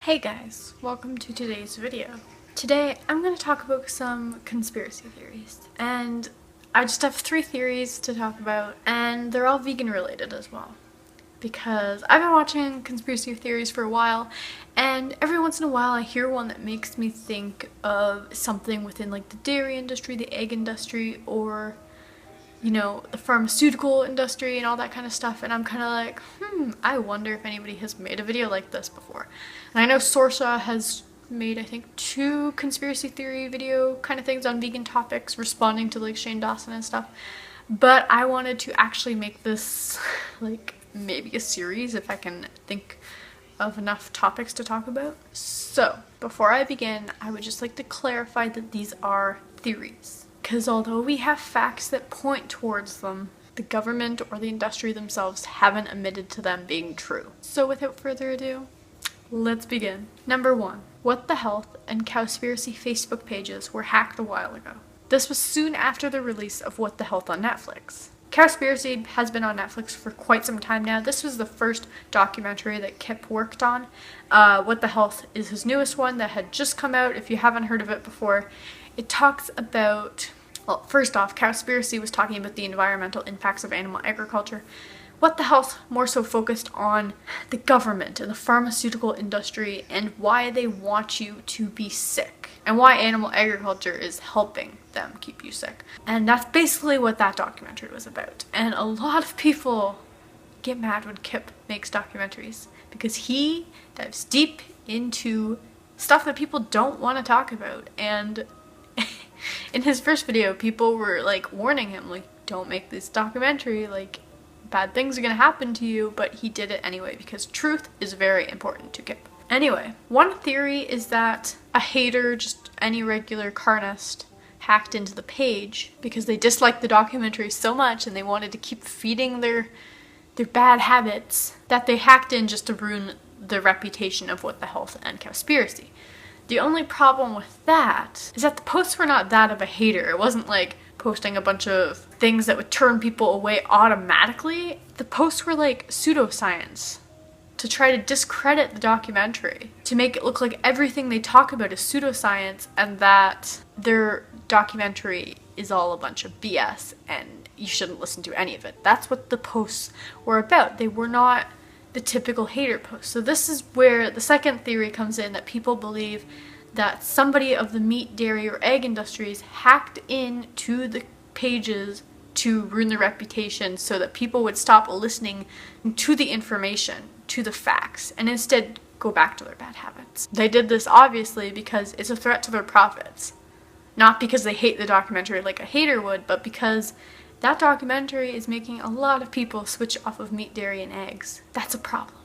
Hey guys, welcome to today's video. Today I'm going to talk about some conspiracy theories, and I just have 3 theories to talk about, and they're all vegan related as well. Because I've been watching conspiracy theories for a while, and every once in a while I hear one that makes me think of something within like the dairy industry, the egg industry, or the pharmaceutical industry and all that kind of stuff, and I'm kind of like, I wonder if anybody has made a video like this before. And I know Sorsa has made, I think, 2 conspiracy theory video kind of things on vegan topics, responding to like Shane Dawson and stuff, but I wanted to actually make this like maybe a series if I can think of enough topics to talk about. So before I begin, I would just like to clarify that these are theories. Because although we have facts that point towards them, the government or the industry themselves haven't admitted to them being true. So without further ado, let's begin. Number 1. What the Health and Cowspiracy Facebook pages were hacked a while ago. This was soon after the release of What the Health on Netflix. Cowspiracy has been on Netflix for quite some time now. This was the first documentary that Kip worked on. What the Health is his newest one that had just come out, if you haven't heard of it before. It talks about, well, first off, Cowspiracy was talking about the environmental impacts of animal agriculture. What the Health more so focused on the government and the pharmaceutical industry and why they want you to be sick and why animal agriculture is helping them keep you sick. And that's basically what that documentary was about. And a lot of people get mad when Kip makes documentaries because he dives deep into stuff that people don't want to talk about. And in his first video, people were like warning him, like, don't make this documentary, like, bad things are gonna happen to you, but he did it anyway because truth is very important to Kip. Anyway, one theory is that a hater, just any regular carnist, hacked into the page because they disliked the documentary so much and they wanted to keep feeding their bad habits that they hacked in just to ruin the reputation of What the Health and Cowspiracy. The only problem with that is that the posts were not that of a hater. It wasn't like posting a bunch of things that would turn people away automatically. The posts were like pseudoscience to try to discredit the documentary, to make it look like everything they talk about is pseudoscience and that their documentary is all a bunch of BS and you shouldn't listen to any of it. That's what the posts were about. They were not the typical hater post. So this is where the second theory comes in, that people believe that somebody of the meat, dairy, or egg industries hacked into the pages to ruin their reputation so that people would stop listening to the information, to the facts, and instead go back to their bad habits. They did this obviously because it's a threat to their profits. Not because they hate the documentary like a hater would, but because that documentary is making a lot of people switch off of meat, dairy, and eggs. That's a problem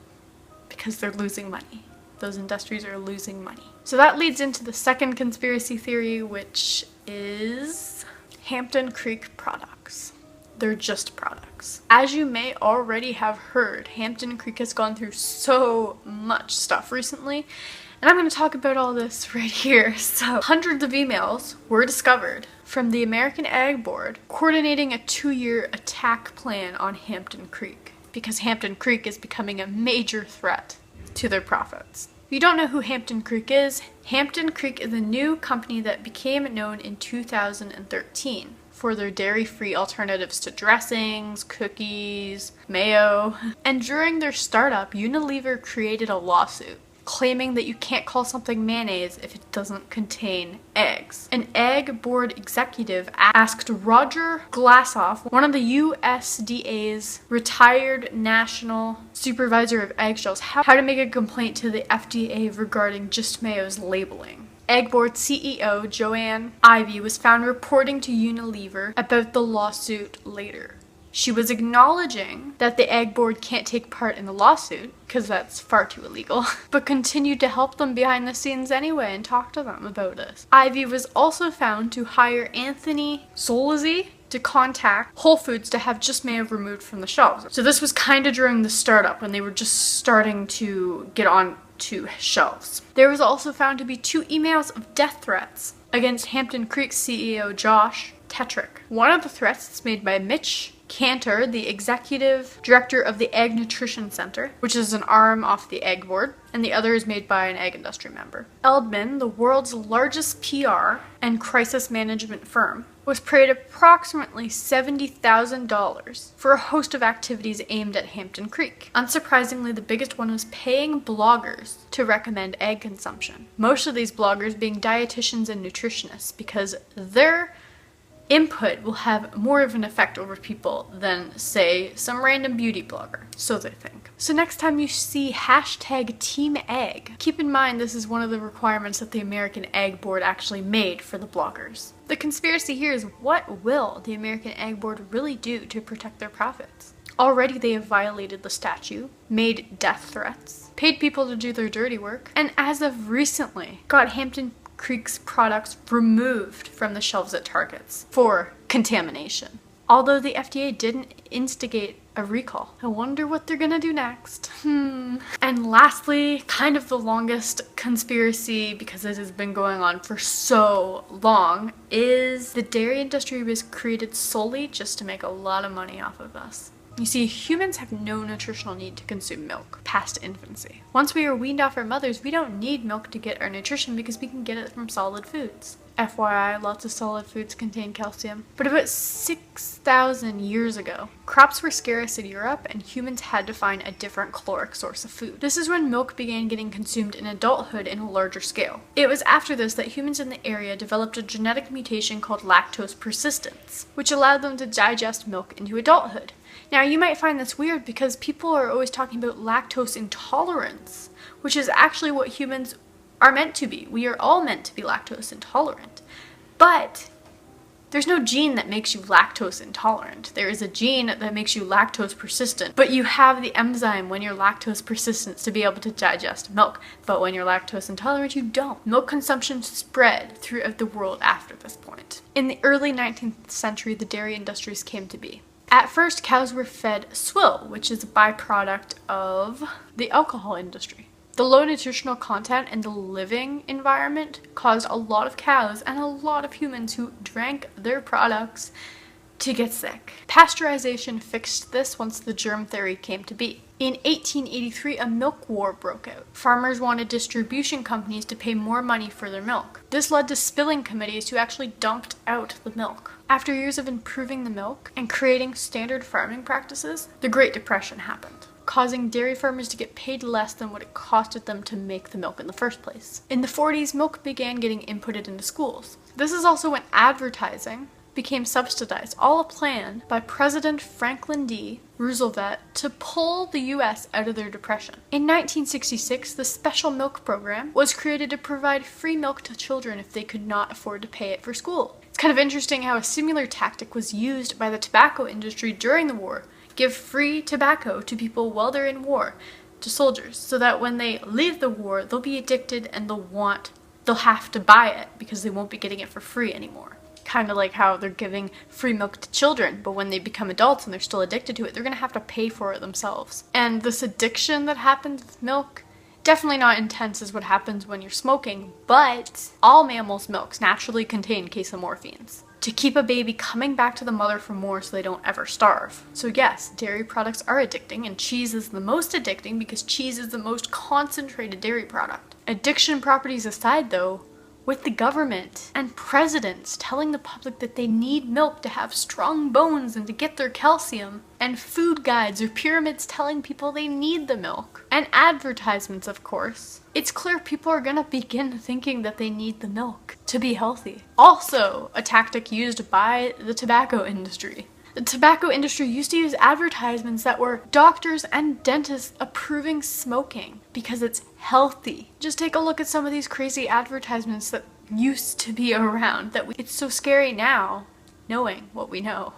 because they're losing money. Those industries are losing money. So that leads into the second conspiracy theory, which is Hampton Creek products. They're just products. As you may already have heard, Hampton Creek has gone through so much stuff recently, and I'm going to talk about all this right here. So, hundreds of emails were discovered from the American Ag Board coordinating a 2-year attack plan on Hampton Creek because Hampton Creek is becoming a major threat to their profits. If you don't know who Hampton Creek is a new company that became known in 2013 for their dairy-free alternatives to dressings, cookies, mayo. And during their startup, Unilever created a lawsuit claiming that you can't call something mayonnaise if it doesn't contain eggs. An Ag Board executive asked Roger Glassoff, one of the USDA's retired national supervisor of eggshells, how to make a complaint to the FDA regarding Just Mayo's labeling. Ag Board CEO Joanne Ivey was found reporting to Unilever about the lawsuit later. She was acknowledging that the Ag Board can't take part in the lawsuit, because that's far too illegal, but continued to help them behind the scenes anyway and talk to them about this. Ivy was also found to hire Anthony Solizzi to contact Whole Foods to have Just Mayo removed from the shelves. So this was kind of during the startup when they were just starting to get on to shelves. There was also found to be 2 emails of death threats against Hampton Creek CEO Josh Tetrick. One of the threats is made by Mitch Cantor, the executive director of the Egg Nutrition Center, which is an arm of the Egg Board, and the other is made by an egg industry member. Eldman, the world's largest PR and crisis management firm, was paid approximately $70,000 for a host of activities aimed at Hampton Creek. Unsurprisingly, the biggest one was paying bloggers to recommend egg consumption. Most of these bloggers being dietitians and nutritionists, because their input will have more of an effect over people than, say, some random beauty blogger. So they think. So next time you see hashtag Team Egg, keep in mind this is one of the requirements that the American Egg Board actually made for the bloggers. The conspiracy here is, what will the American Egg Board really do to protect their profits? Already they have violated the statute, made death threats, paid people to do their dirty work, and as of recently got Hampton Creek's products removed from the shelves at Targets for contamination. Although the FDA didn't instigate a recall. I wonder what they're gonna do next. And lastly, kind of the longest conspiracy, because this has been going on for so long, is the dairy industry was created solely just to make a lot of money off of us. You see, humans have no nutritional need to consume milk past infancy. Once we are weaned off our mothers, we don't need milk to get our nutrition because we can get it from solid foods. FYI, lots of solid foods contain calcium. But about 6,000 years ago, crops were scarce in Europe and humans had to find a different caloric source of food. This is when milk began getting consumed in adulthood in a larger scale. It was after this that humans in the area developed a genetic mutation called lactose persistence, which allowed them to digest milk into adulthood. Now, you might find this weird because people are always talking about lactose intolerance, which is actually what humans are meant to be. We are all meant to be lactose intolerant. But there's no gene that makes you lactose intolerant. There is a gene that makes you lactose persistent, but you have the enzyme when you're lactose persistent to be able to digest milk. But when you're lactose intolerant, you don't. Milk consumption spread throughout the world after this point. In the early 19th century, the dairy industries came to be. At first, cows were fed swill, which is a byproduct of the alcohol industry. The low nutritional content and the living environment caused a lot of cows and a lot of humans who drank their products to get sick. Pasteurization fixed this once the germ theory came to be. In 1883, a milk war broke out. Farmers wanted distribution companies to pay more money for their milk. This led to spilling committees who actually dumped out the milk. After years of improving the milk and creating standard farming practices, the Great Depression happened, causing dairy farmers to get paid less than what it costed them to make the milk in the first place. In the 40s, milk began getting inputted into schools. This is also when advertising became subsidized, all a plan by President Franklin D. Roosevelt to pull the US out of their depression. In 1966, the Special Milk Program was created to provide free milk to children if they could not afford to pay it for school. It's kind of interesting how a similar tactic was used by the tobacco industry during the war. Give free tobacco to people while they're in war, to soldiers, so that when they leave the war, they'll be addicted and they'll have to buy it because they won't be getting it for free anymore. Kind of like how they're giving free milk to children, but when they become adults and they're still addicted to it, they're going to have to pay for it themselves. And this addiction that happens with milk, definitely not intense as what happens when you're smoking, but all mammals' milks naturally contain casomorphines to keep a baby coming back to the mother for more so they don't ever starve. So yes, dairy products are addicting, and cheese is the most addicting because cheese is the most concentrated dairy product. Addiction properties aside though, with the government and presidents telling the public that they need milk to have strong bones and to get their calcium, and food guides or pyramids telling people they need the milk, and advertisements of course, it's clear people are gonna begin thinking that they need the milk to be healthy. Also, a tactic used by the tobacco industry. The tobacco industry used to use advertisements that were doctors and dentists approving smoking because it's healthy. Just take a look at some of these crazy advertisements that used to be around. It's so scary now, knowing what we know.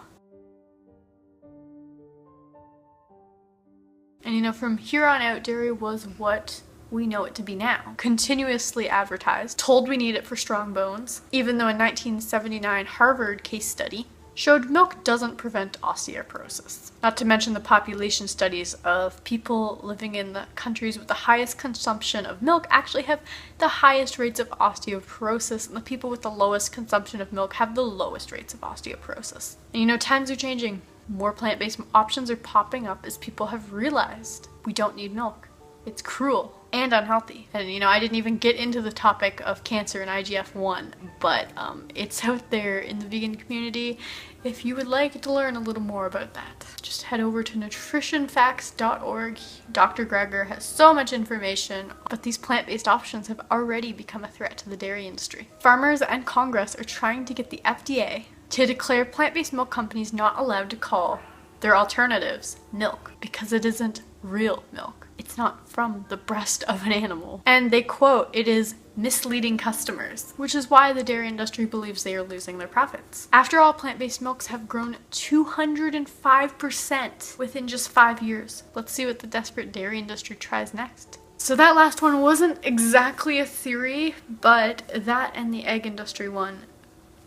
And you know, from here on out, dairy was what we know it to be now. Continuously advertised, told we need it for strong bones, even though a 1979 Harvard case study showed milk doesn't prevent osteoporosis. Not to mention the population studies of people living in the countries with the highest consumption of milk actually have the highest rates of osteoporosis, and the people with the lowest consumption of milk have the lowest rates of osteoporosis. And you know, times are changing. More plant-based options are popping up as people have realized we don't need milk. It's cruel and unhealthy. And you know, I didn't even get into the topic of cancer and IGF-1, but it's out there in the vegan community. If you would like to learn a little more about that, just head over to nutritionfacts.org. Dr. Greger has so much information, but these plant-based options have already become a threat to the dairy industry. Farmers and Congress are trying to get the FDA to declare plant-based milk companies not allowed to call their alternatives milk because it isn't real milk. It's not from the breast of an animal. And they quote, it is misleading customers, which is why the dairy industry believes they are losing their profits. After all, plant-based milks have grown 205% within just 5 years. Let's see what the desperate dairy industry tries next. So that last one wasn't exactly a theory, but that and the egg industry one,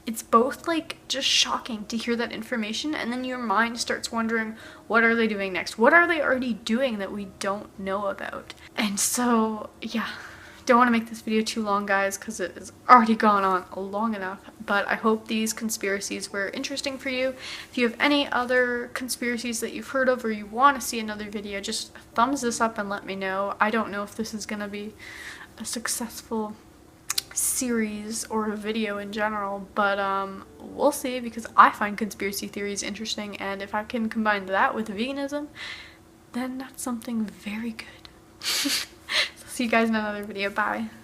it's both like just shocking to hear that information, and then your mind starts wondering, what are they doing next? What are they already doing that we don't know about? And so, yeah, don't want to make this video too long, guys, because it has already gone on long enough, but I hope these conspiracies were interesting for you. If you have any other conspiracies that you've heard of or you want to see another video, just thumbs this up and let me know. I don't know if this is going to be a successful series or a video in general, but we'll see, because I find conspiracy theories interesting, and if I can combine that with veganism, then that's something very good. So see you guys in another video. Bye.